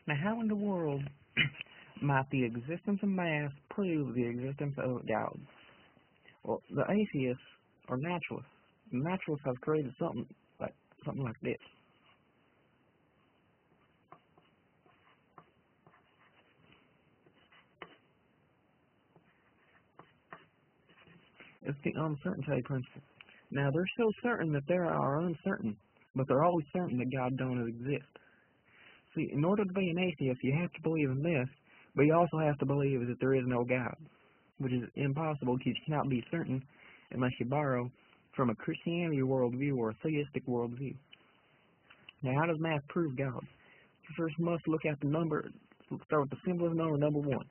Now, how in the world might the existence of math prove the existence of God? Well, the atheists are naturalists. The naturalists have created something like this. It's the uncertainty principle. Now, they're so certain that they are uncertain, but they're always certain that God don't exist. See, in order to be an atheist, you have to believe in this, but you also have to believe that there is no God, which is impossible because you cannot be certain unless you borrow from a Christianity worldview or a theistic worldview. Now, how does math prove God? You first must look at the number. Let's start with the simplest number, number 1.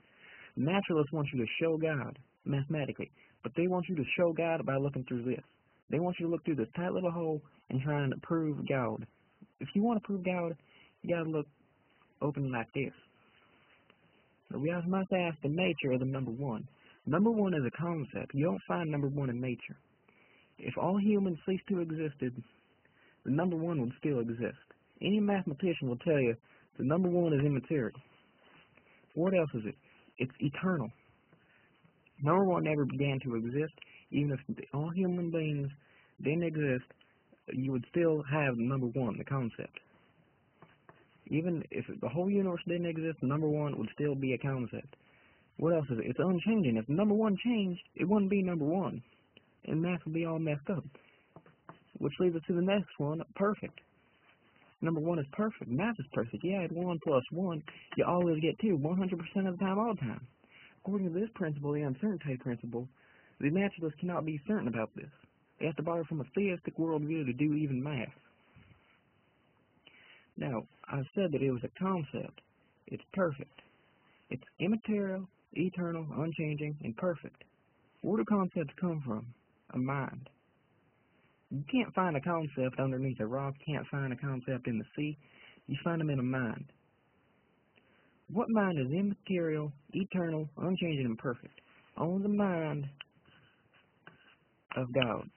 Naturalists want you to show God mathematically, but they want you to show God by looking through this. They want you to look through this tight little hole and trying to prove God. If you want to prove God, you got to look open like this. So we must ask the nature of the number 1. Number 1 is a concept. You don't find number 1 in nature. If all humans ceased to exist, the number 1 would still exist. Any mathematician will tell you the number 1 is immaterial. What else is it? It's eternal. Number 1 never began to exist. Even if all human beings didn't exist, you would still have number 1, the concept. Even if the whole universe didn't exist, number 1 would still be a concept. What else is it? It's unchanging. If number 1 changed, it wouldn't be number 1, and math would be all messed up. Which leads us to the next one, perfect. Number 1 is perfect. Math is perfect. Yeah, at 1 plus 1, you always get 2, 100% of the time, all the time. According to this principle, the uncertainty principle, the naturalists cannot be certain about this. They have to borrow from a theistic worldview to do even math. Now, I said that it was a concept. It's perfect. It's immaterial, eternal, unchanging, and perfect. Where do concepts come from? A mind. You can't find a concept underneath a rock. You can't find a concept in the sea. You find them in a mind. What mind is immaterial, eternal, unchanging, and perfect? Only the mind of God.